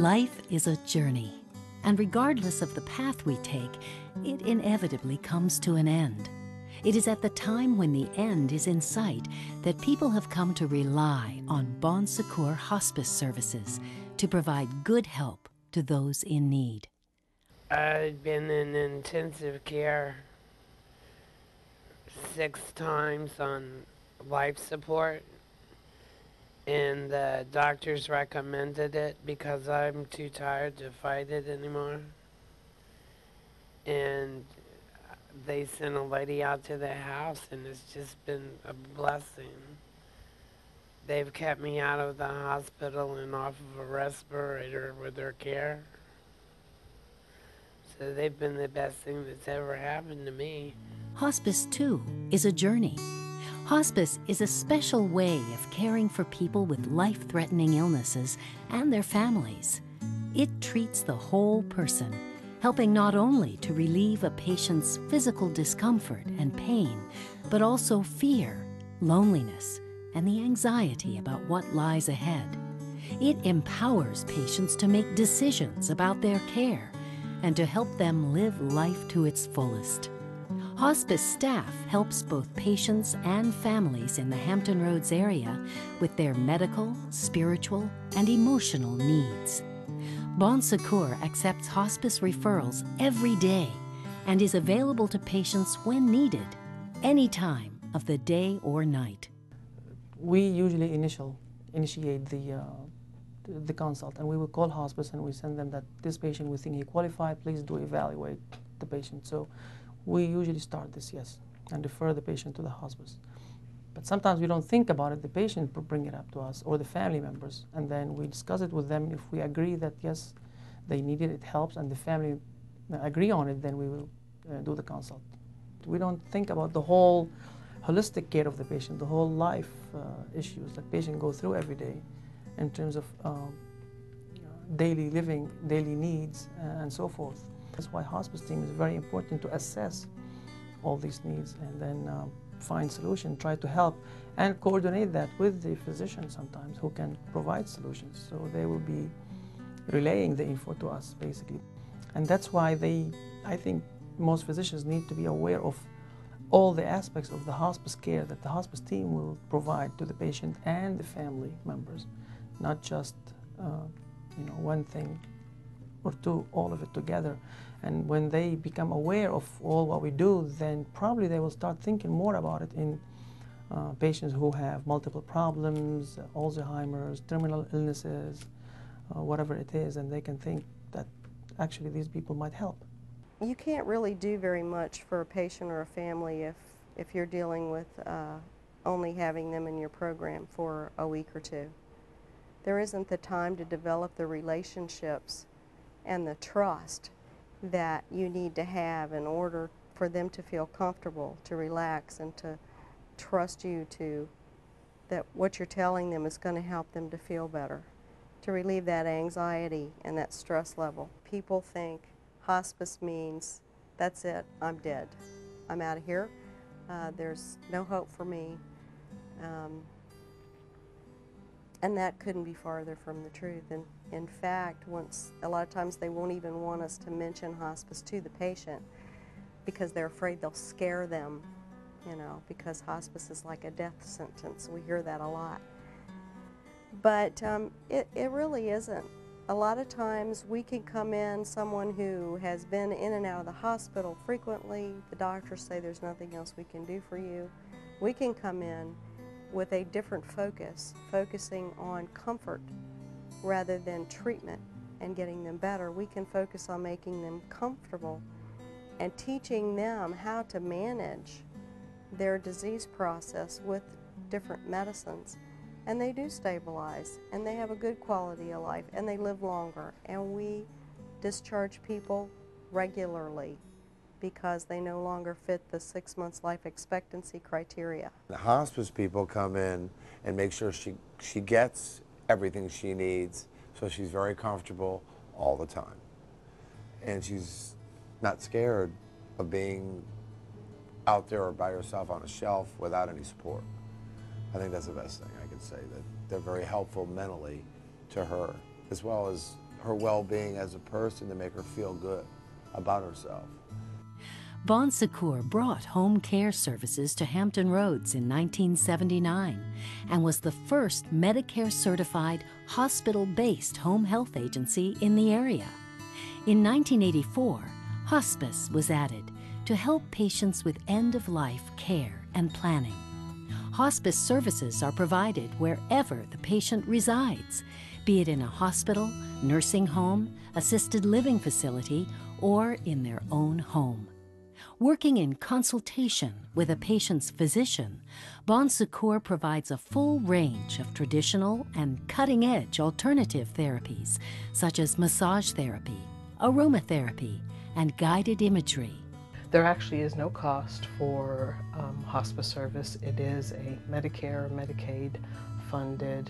Life is a journey, and regardless of the path we take, it inevitably comes to an end. It is at the time when the end is in sight that people have come to rely on Secours Hospice services to provide good help to those in need. I've been in intensive care 6 times on life support, and the doctors recommended it because I'm too tired to fight it anymore. And they sent a lady out to the house, and it's just been a blessing. They've kept me out of the hospital and off of a respirator with their care. So they've been the best thing that's ever happened to me. Hospice, too, is a journey. Hospice is a special way of caring for people with life-threatening illnesses and their families. It treats the whole person, helping not only to relieve a patient's physical discomfort and pain, but also fear, loneliness, and the anxiety about what lies ahead. It empowers patients to make decisions about their care and to help them live life to its fullest. Hospice staff helps both patients and families in the Hampton Roads area with their medical, spiritual, and emotional needs. Bon Secours accepts hospice referrals every day and is available to patients when needed, any time of the day or night. We usually initiate the consult, and we will call hospice and we send them that this patient, we think he qualified, please do evaluate the patient. So we usually start this, yes, and refer the patient to the hospice. But sometimes we don't think about it, the patient will bring it up to us or the family members, and then we discuss it with them. If we agree that yes, they need it, it helps, and the family agree on it, then we will do the consult. We don't think about the whole holistic care of the patient, the whole life issues that patient go through every day in terms of daily living, daily needs, and so forth. That's why hospice team is very important, to assess all these needs and then find solution, try to help and coordinate that with the physician sometimes who can provide solutions. So they will be relaying the info to us basically. And that's why I think most physicians need to be aware of all the aspects of the hospice care that the hospice team will provide to the patient and the family members, not just one thing or two, all of it together. And when they become aware of all what we do, then probably they will start thinking more about it in patients who have multiple problems, Alzheimer's, terminal illnesses, whatever it is, and they can think that actually these people might help. You can't really do very much for a patient or a family if you're dealing with only having them in your program for a week or two. There isn't the time to develop the relationships and the trust that you need to have in order for them to feel comfortable, to relax, and to trust you that what you're telling them is going to help them to feel better, to relieve that anxiety and that stress level. People think hospice means, that's it, I'm dead. I'm out of here. There's no hope for me. And that couldn't be farther from the truth. And in fact, a lot of times they won't even want us to mention hospice to the patient because they're afraid they'll scare them, because hospice is like a death sentence. We hear that a lot. But it really isn't. A lot of times we can come in, someone who has been in and out of the hospital frequently, the doctors say there's nothing else we can do for you. We can come in with a different focus, focusing on comfort rather than treatment and getting them better. We can focus on making them comfortable and teaching them how to manage their disease process with different medicines. And they do stabilize, and they have a good quality of life, and they live longer. And we discharge people regularly because they no longer fit the 6 months life expectancy criteria. The hospice people come in and make sure she gets everything she needs, so she's very comfortable all the time. And she's not scared of being out there or by herself on a shelf without any support. I think that's the best thing I can say, that they're very helpful mentally to her, as well as her well-being as a person, to make her feel good about herself. Bon Secours brought home care services to Hampton Roads in 1979 and was the first Medicare-certified, hospital-based home health agency in the area. In 1984, hospice was added to help patients with end-of-life care and planning. Hospice services are provided wherever the patient resides, be it in a hospital, nursing home, assisted living facility, or in their own home. Working in consultation with a patient's physician, Bon Secours provides a full range of traditional and cutting-edge alternative therapies, such as massage therapy, aromatherapy, and guided imagery. There actually is no cost for hospice service. It is a Medicare, Medicaid funded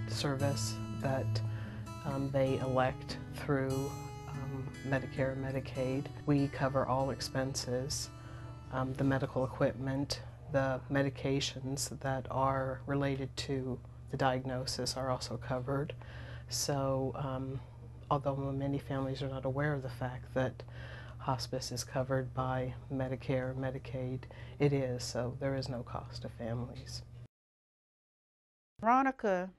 service that they elect through Medicare and Medicaid. We cover all expenses, the medical equipment, the medications that are related to the diagnosis are also covered. So although many families are not aware of the fact that hospice is covered by Medicare, Medicaid, it is, so there is no cost to families. Veronica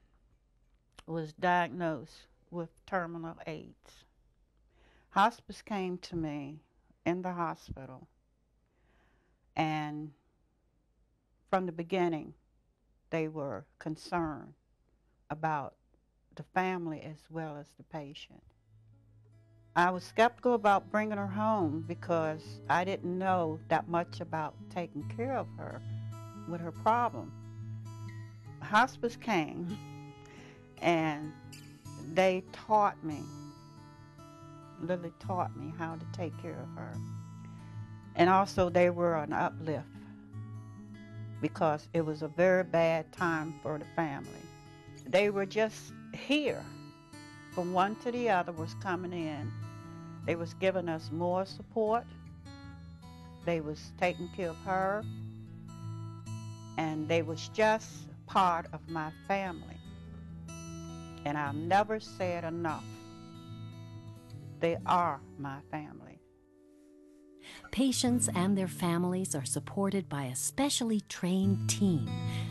was diagnosed with terminal AIDS. Hospice came to me in the hospital, and from the beginning, they were concerned about the family as well as the patient. I was skeptical about bringing her home because I didn't know that much about taking care of her with her problem. Hospice came, and they taught me, literally taught me how to take care of her. And also they were an uplift because it was a very bad time for the family. They were just here. From one to the other was coming in. They was giving us more support. They was taking care of her. And they was just part of my family. And I'll never say it enough. They are my family. Patients and their families are supported by a specially trained team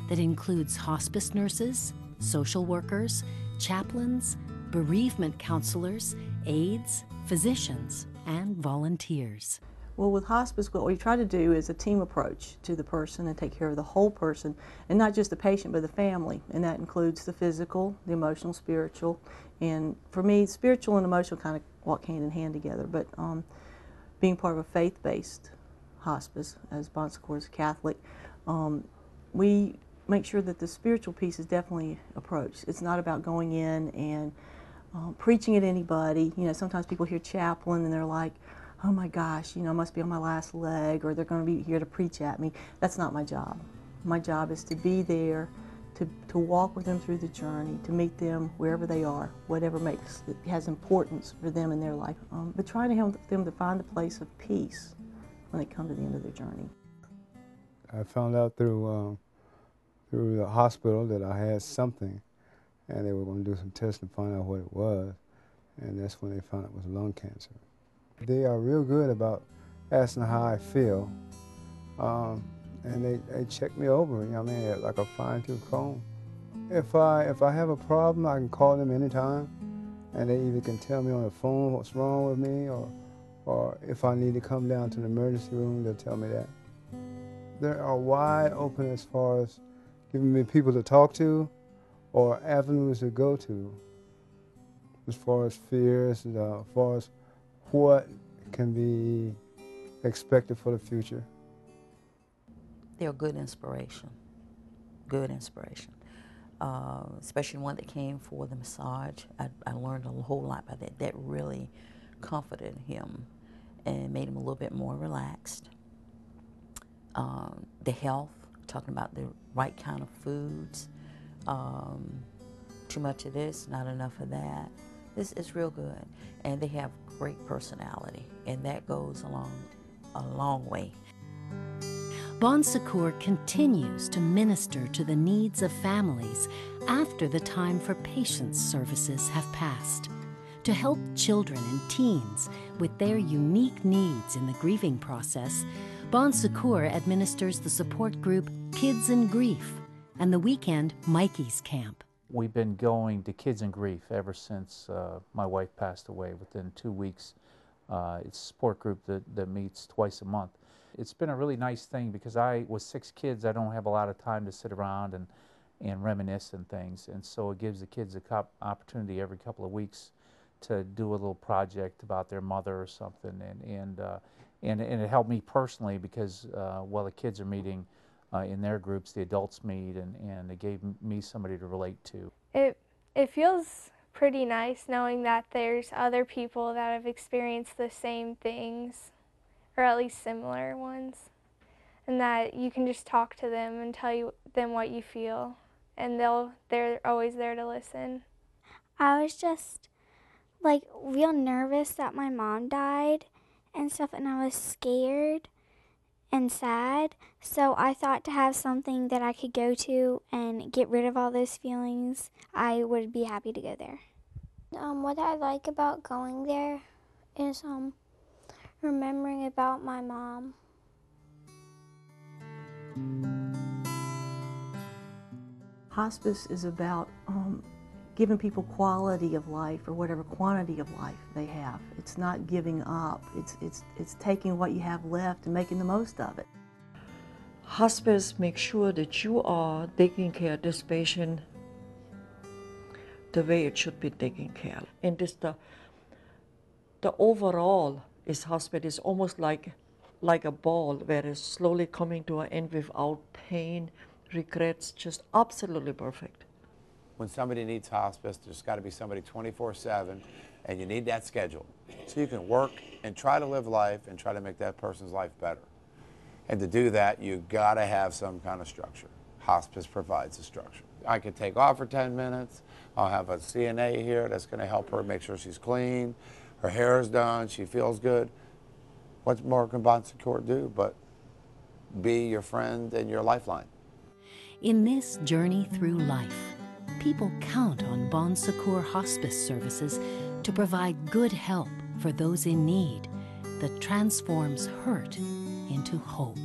that includes hospice nurses, social workers, chaplains, bereavement counselors, aides, physicians, and volunteers. Well, with hospice, what we try to do is a team approach to the person and take care of the whole person, and not just the patient, but the family. And that includes the physical, the emotional, spiritual. And for me, spiritual and emotional kind of walk hand in hand together. But being part of a faith-based hospice, as Bon Secours is Catholic, we make sure that the spiritual piece is definitely approached. It's not about going in and preaching at anybody. You know, sometimes people hear chaplain and they're like, oh my gosh, you know, I must be on my last leg, or they're going to be here to preach at me. That's not my job. My job is to be there, to walk with them through the journey, to meet them wherever they are, whatever has importance for them in their life, but trying to help them to find a place of peace when they come to the end of their journey. I found out through the hospital that I had something, and they were going to do some tests to find out what it was, and that's when they found out it was lung cancer. They are real good about asking how I feel, and they check me over, you know what I mean, like a fine-tooth comb. If I have a problem, I can call them anytime, and they either can tell me on the phone what's wrong with me, or if I need to come down to the emergency room, they'll tell me that. They are wide open as far as giving me people to talk to or avenues to go to, as far as fears, as far as what can be expected for the future. They're a good inspiration, especially one that came for the massage. I learned a whole lot by that. That really comforted him and made him a little bit more relaxed. The health, talking about the right kind of foods, too much of this, not enough of that. This is real good. And they have great personality, and that goes a long way. Bon Secours continues to minister to the needs of families after the time for patients' services have passed. To help children and teens with their unique needs in the grieving process, Bon Secours administers the support group Kids in Grief and the weekend Mikey's Camp. We've been going to Kids in Grief ever since my wife passed away. Within 2 weeks, it's a support group that meets twice a month. It's been a really nice thing because with 6 kids, I don't have a lot of time to sit around and reminisce and things. And so it gives the kids an opportunity every couple of weeks to do a little project about their mother or something. And it helped me personally because while the kids are meeting in their groups, the adults meet, and it gave me somebody to relate to. It feels pretty nice knowing that there's other people that have experienced the same things, or at least similar ones, and that you can just talk to them and tell them what you feel, and they're always there to listen. I was just like real nervous that my mom died and stuff, and I was scared and sad, so I thought to have something that I could go to and get rid of all those feelings, I would be happy to go there. What I like about going there is remembering about my mom. Hospice is about giving people quality of life or whatever quantity of life they have. It's not giving up. It's taking what you have left and making the most of it. Hospice makes sure that you are taking care of this patient the way it should be taken care of. And this the overall is hospice is almost like a ball where it's slowly coming to an end without pain, regrets, just absolutely perfect. When somebody needs hospice, there's got to be somebody 24/7, and you need that schedule. So you can work and try to live life and try to make that person's life better. And to do that, you got to have some kind of structure. Hospice provides a structure. I could take off for 10 minutes. I'll have a CNA here that's going to help her make sure she's clean, her hair is done, she feels good. What more can Bon Secours do but be your friend and your lifeline? In this journey through life, people count on Bon Secours hospice services to provide good help for those in need that transforms hurt into hope.